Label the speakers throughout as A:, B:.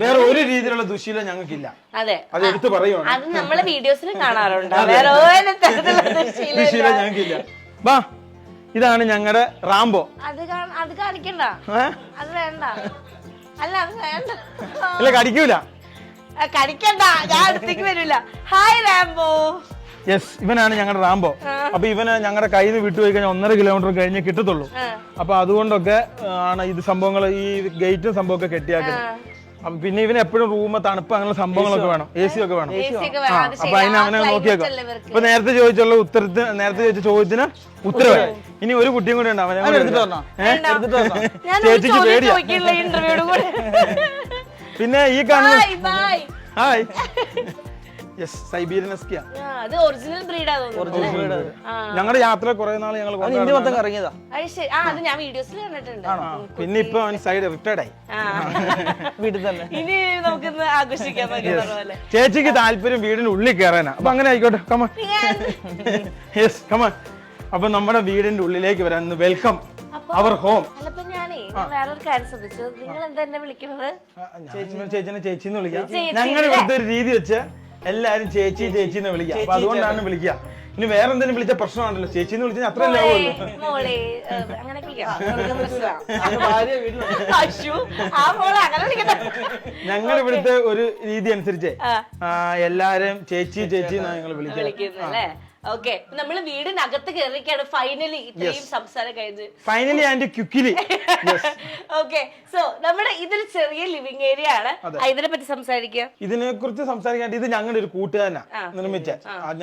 A: വേറെ ഒരു രീതിയിലുള്ള ദുശീലം ഞങ്ങൾക്കില്ല.
B: അതെ,
A: അത് എടുത്തു പറയുവാണ്.
B: അത് നമ്മളെ വീഡിയോസിൽ കാണാറുണ്ട്. വേറെ ഒരു തരത്തിലുള്ള
A: ദുശീലം ഞങ്ങൾക്കില്ല. വാ, ഇതാണ് ഞങ്ങളുടെ റാംബോ.
B: അത് കാണിക്കണ്ട, അത് വേണ്ട. അല്ല, അത് വേണ്ട.
A: ഇല്ല, കടിക്കൂല.
B: കടിക്കണ്ട, ഞാൻ അടുത്തേക്ക് വരില്ല. Hi Rambo.
A: യെസ്, ഇവനാണ് ഞങ്ങളുടെ റാംബോ. അപ്പൊ ഇവന് ഞങ്ങളുടെ കയ്യിൽ നിന്ന് വിട്ടുപോയി കഴിഞ്ഞാൽ 1.5 കിലോമീറ്റർ കഴിഞ്ഞേ കിട്ടത്തുള്ളൂ. അപ്പൊ അതുകൊണ്ടൊക്കെ ആണ് ഇത് സംഭവങ്ങൾ, ഈ ഗേറ്റും സംഭവമൊക്കെ കെട്ടിയാക്കുന്നത്. പിന്നെ ഇവന് എപ്പോഴും റൂമ് തണുപ്പ് അങ്ങനെ സംഭവങ്ങളൊക്കെ വേണം, AC ഒക്കെ വേണം. അപ്പൊ അതിന് അവനെ നോക്കിയേക്കാം. ഇപ്പൊ നേരത്തെ ചോദിച്ച ചോദ്യത്തിന് ഉത്തരവായി. ഇനി ഒരു കുട്ടിയും കൂടെ ഉണ്ട്, അവനെ ചേച്ചിക്ക് പേടിയാ. പിന്നെ ഈ കാണുന്ന ഹായ്, യെസ്, സൈബീരിയൻ ഹസ്കിയാ. ഞങ്ങളുടെ യാത്ര കുറെ നാൾ ഞങ്ങൾ
C: ഇറങ്ങിയതാ.
B: ഞാൻ വീഡിയോസിൽ കണ്ടിട്ടുണ്ട്.
A: പിന്നെ ഇപ്പൊ അവൻ സൈഡ് റിട്ടയർഡ് ആയി,
C: വീട്ടിൽ തന്നെ.
B: ഇനി നമുക്കിന്ന് ആഘോഷിക്കാൻ പറ്റുന്ന
A: ചേച്ചിക്ക് താല്പര്യം വീടിന്റെ ഉള്ളിൽ കയറാനാ. അപ്പൊ അങ്ങനെ ആയിക്കോട്ടെ, കമാൻ. Yes, come on. അപ്പൊ നമ്മുടെ വീടിന്റെ ഉള്ളിലേക്ക് വരാൻ വെൽക്കം അവർ ഹോം.
B: അല്ലപ്പോ ഞാനേ വേറൊരു കാര്യം ശ്രദ്ധിച്ചു. നിങ്ങൾ എന്താ എന്നെ വിളിക്കുന്നത്?
A: ചേച്ചിനെ ചേച്ചിന്ന് വിളിക്കാം. ഞങ്ങൾ ഇവിടുത്തെ ഒരു രീതി വെച്ച് എല്ലാരും ചേച്ചി ചേച്ചിന്ന് വിളിക്കാം. അപ്പൊ അതുകൊണ്ടാണ് വിളിക്കുക. ഇനി വേറെ എന്തെങ്കിലും വിളിച്ച പ്രശ്നമാണല്ലോ, ചേച്ചിന്ന് വിളിച്ചാൽ അത്രയല്ലേ ആവുള്ളൂ. ഞങ്ങൾ ഇവിടുത്തെ ഒരു രീതി അനുസരിച്ച് എല്ലാരും ചേച്ചി ചേച്ചി ഞങ്ങൾ വിളിക്കുന്നത്.
B: ഓക്കെ, നമ്മള് വീടിനകത്ത് കയറിക്കാണ് ഫൈനലി. ഇത്രയും സംസാരം കഴിഞ്ഞ്
A: finally and quickly.
B: Okay, so നമ്മുടെ ഇതൊരു ചെറിയ ലിവിംഗ് ഏരിയ ആണ്. ഇതിനെ പറ്റി സംസാരിക്കുക.
A: ഇതിനെ കുറിച്ച് സംസാരിക്കാൻ, ഇത് ഞങ്ങളുടെ ഒരു കൂട്ടുകാരനാ നിർമ്മിച്ച.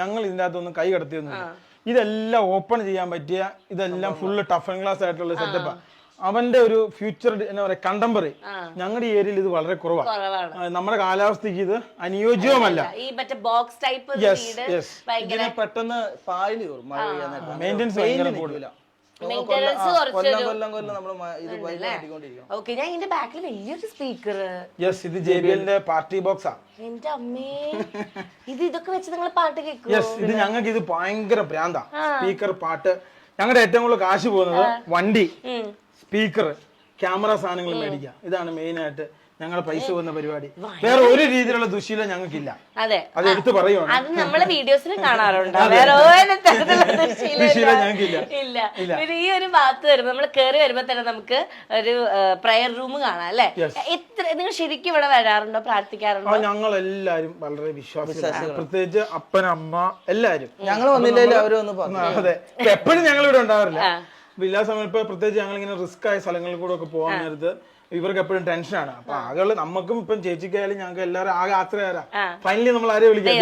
A: ഞങ്ങൾ ഇതിന്റെ അകത്തൊന്നും കൈ കടത്തിയൊന്നുമില്ല. ഇതെല്ലാം ഓപ്പൺ ചെയ്യാൻ പറ്റിയ, ഇതെല്ലാം ഫുള്ള് ടഫ് ആൻഡ് ഗ്ലാസ് ആയിട്ടുള്ള സെറ്റപ്പാ. അവന്റെ ഒരു ഫ്യൂച്ചർ എന്താ പറയാ കണ്ടംപററി ഞങ്ങളുടെ ഈ ഏരിയയിൽ ഇത് വളരെ കുറവാണ്. നമ്മുടെ കാലാവസ്ഥക്ക് ഇത് അനുയോജ്യവുമല്ല.
B: ഈ മറ്റേ ബോക്സ് ടൈപ്പ്
C: പെട്ടെന്ന് പായല് കയറും, മഴ
A: മെയിൻ്റെനൻസ് ഭയങ്കര കൂടുതലാണ്.
B: ഞാൻ ഇതിന്റെ ബാക്കിൽ വലിയൊരു സ്പീക്കർ.
A: യെസ്, ഇത് JBLന്റെ പാർട്ടി ബോക്സാ.
B: എന്റെ അമ്മേ, ഇതൊക്കെ വെച്ച് നിങ്ങൾ പാട്ട് കേൾക്കും?
A: യെസ്, ഇത് ഞങ്ങൾക്ക് ഇത് ഭയങ്കര ഭ്രാന്താ. സ്പീക്കർ, പാട്ട്. ഞങ്ങളുടെ ഏറ്റവും കൂടുതൽ കാശ് പോകുന്നത് വണ്ടി, സ്പീക്കർ, ക്യാമറ സാധനങ്ങൾ മേടിക്കുക. ഇതാണ് മെയിൻ ആയിട്ട് ഞങ്ങളുടെ പൈസ പോകുന്ന പരിപാടി. വേറെ ഒരു രീതിയിലുള്ള ദുശീലം ഞങ്ങൾക്കില്ല.
B: അതെ,
A: അത് എടുത്തു പറയുവാണ്.
B: അത് നമ്മളെ വീഡിയോസിൽ കാണാറുണ്ട്. വേറെ ഒരു തരത്തിലുള്ള
A: ദുശീലം ഞങ്ങൾക്കില്ല.
B: ഇല്ല. പിന്നെ ഈ ഒരു ഭാഗത്ത് വരുമ്പോ നമ്മൾ കയറി വരുമ്പോ തന്നെ നമുക്ക് ഒരു പ്രയർ റൂം കാണാം അല്ലെ? നിങ്ങൾ ശരിക്കും ഇവിടെ വരാറുണ്ടോ, പ്രാർത്ഥിക്കാറുണ്ടോ?
A: ഞങ്ങൾ എല്ലാരും വളരെ വിശ്വാസികളാണ്, പ്രത്യേകിച്ച് അപ്പൻ, അമ്മ, എല്ലാരും.
C: ഞങ്ങൾ വന്നില്ലല്ലോ, അവര് വന്ന്.
A: അതെ, എപ്പോഴും ഞങ്ങൾ ഇവിടെ ഉണ്ടാവാറില്ല. എല്ലാ സമയം ഇപ്പൊ പ്രത്യേകിച്ച് ഞങ്ങൾ ഇങ്ങനെ റിസ്ക് ആയ സ്ഥലങ്ങളിൽ കൂടെ ഒക്കെ പോകാൻ നേരത്ത് ഇവർക്ക് എപ്പോഴും ടെൻഷനാണ്. അപ്പൊ ആകെ നമുക്കും ഇപ്പം ചേച്ചിക്കായാലും ഞങ്ങൾക്ക് എല്ലാവരും ആകെ ആശ്രയരാ. ഫൈനലി നമ്മൾ ആരെയും വിളിക്കാം.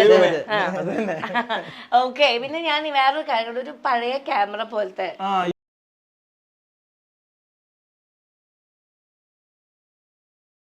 B: ഓക്കെ, പിന്നെ ഞാൻ വേറൊരു കാര്യം, ഒരു പഴയ ക്യാമറ പോലത്തെ